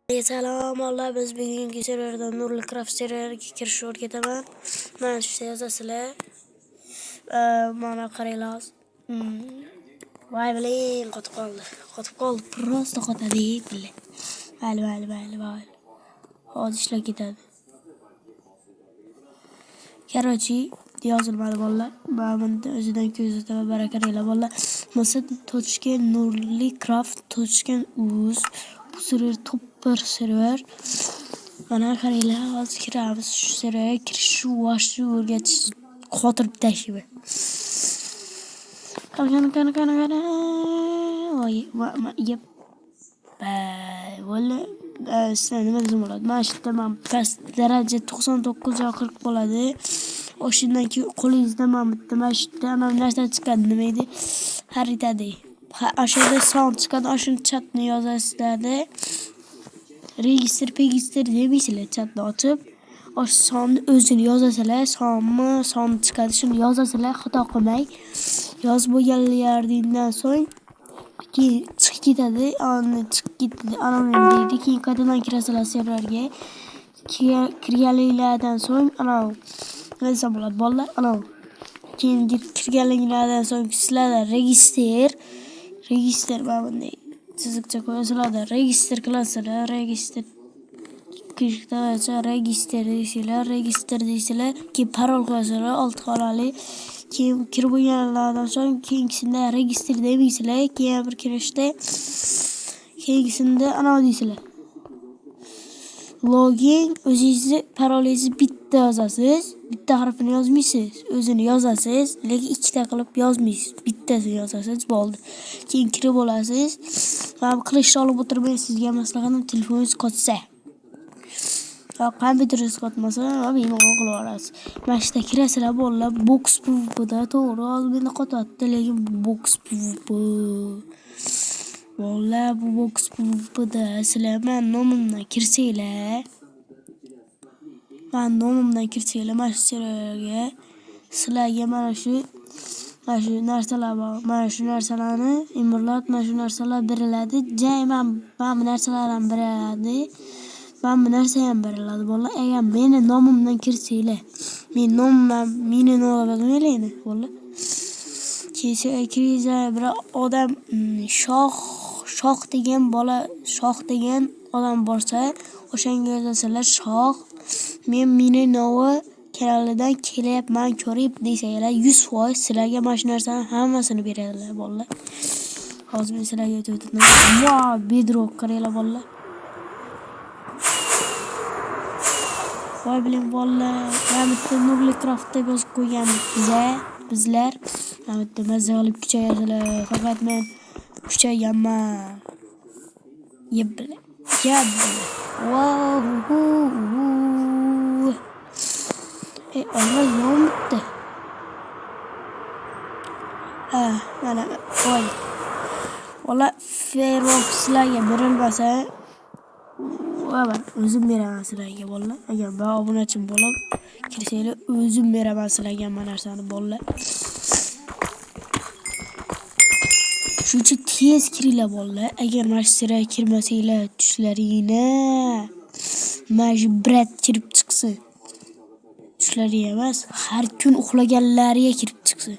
Selam Allah, biz bugungi serverda Nurli Craft serveriga kirishni o'rgataman. Mana shu yozasizlar. Mana qaranglar. Voy bilan qotib qoldi. Prosta qotadi bilan. Vali. Hozir ishlab ketadi. Короче, yozilmadi bolalar. Mana o'zidan ko'rsataman, barakalla bolalar. Masa .nurlicraft.uz bu server topper server. Mana qaranglar, hozir kiramiz shu serverga. Kirishni vaqtni o'rgatish qotirib tashlayman. Qani. Voy, yep. Valla sizlar nima desa bo'ladi? Mana shu yerda men past daraja 99.40 bo'ladi. O'shandan keyin qo'lingizda mana bitta mana shu yerda narsa chiqadi, nima edi? Xaritada. Aşağıda son chiqadi, o'shani chatni yozasizlar-da. Registr deysizlar, chatni ochib. O'sha sonni o'zini yozasizlar, son chiqadi, shuni yozasizlar, xato qilmay. Yozib bo'lganlaridan so'ng keyin chiqib ketadi, anonim deydi. Keyin qaytadan kirasizlar serverga. Kirganinglardan so'ng nima desam bo'ladi bolalar? Keyin kirganinglardan so'ng sizlarda registr mana bunday chizikcha qo'yasizlar, registr qilasizlar, registr deysizlar, keyin parol qo'yasizlar, 6 xonali. Keyin kirib bo'lganlardan so'ng keyingisida registr demaysizlar, keyin bir kirishda keyingisida deysizlar. Login, o'zingizni parolingizni bitta yozasiz, bitta harfini yozmaysiz, o'zini yozasiz, lekin ikkita qilib yozmaysiz, bittasini yozasiz, bo'ldi. Keyin kirib olasiz. Va qilishni olib o'tirmang, sizga maslahatim, telefoningiz qotsa. Kompyuteringiz qotmasa, bemalol qilib olasiz. Mana shu yerda kirasizlar bolalar, box PvP'da to'g'ri, hozir menda qotyapti, lekin box PvP. Bolalar, bu box PvP'da sizlar men nomimdan kirsanglar, mana shu serverga, sizlarga mana shu narsalar bor. Mana shu narsalarni imrlat, mana shu narsalar beriladi. Mana bu narsalar ham beriladi. Mana bu narsa ham beriladi bolalar. Agar meni nomimdan kirsanglar, meni nomimdan bilmaylar bolalar. Keyin bir odam shoh degan odam borsa, o'shanga yozasizlar shoh. Men meni nomi kanalidan kelyapman, ko'rib deysanglar, 100% sizlarga mana shu narsaning hammasini beradilar bolalar. Hozir men sizlarga aytib o'taman. Wow, bedrock qaranglar bolalar. Voy bilan bolalar, mana bitta Nurli Craft deb yozib qo'yganmiz bizlar. Mana bitta mazza olib kuchayasizlar. Faqat men kuchayganman. Yeb bilan. Wow. Olmaz non bitti. Mana voy. Valla Feroxlarga berilmasa, men o'zim beraman sizlarga bolalar. Agar men obunachim bo'lib kirsanglar, o'zim beraman sizlarga bu narsani bolalar. Shuncha tez kiringlar bolalar. Agar mana shu serverga kirmasanglar, tushlaringni mana shu brat kirib chiqsin. Tushlariga emas, har kun uxlaganlariga kirib chiqsin.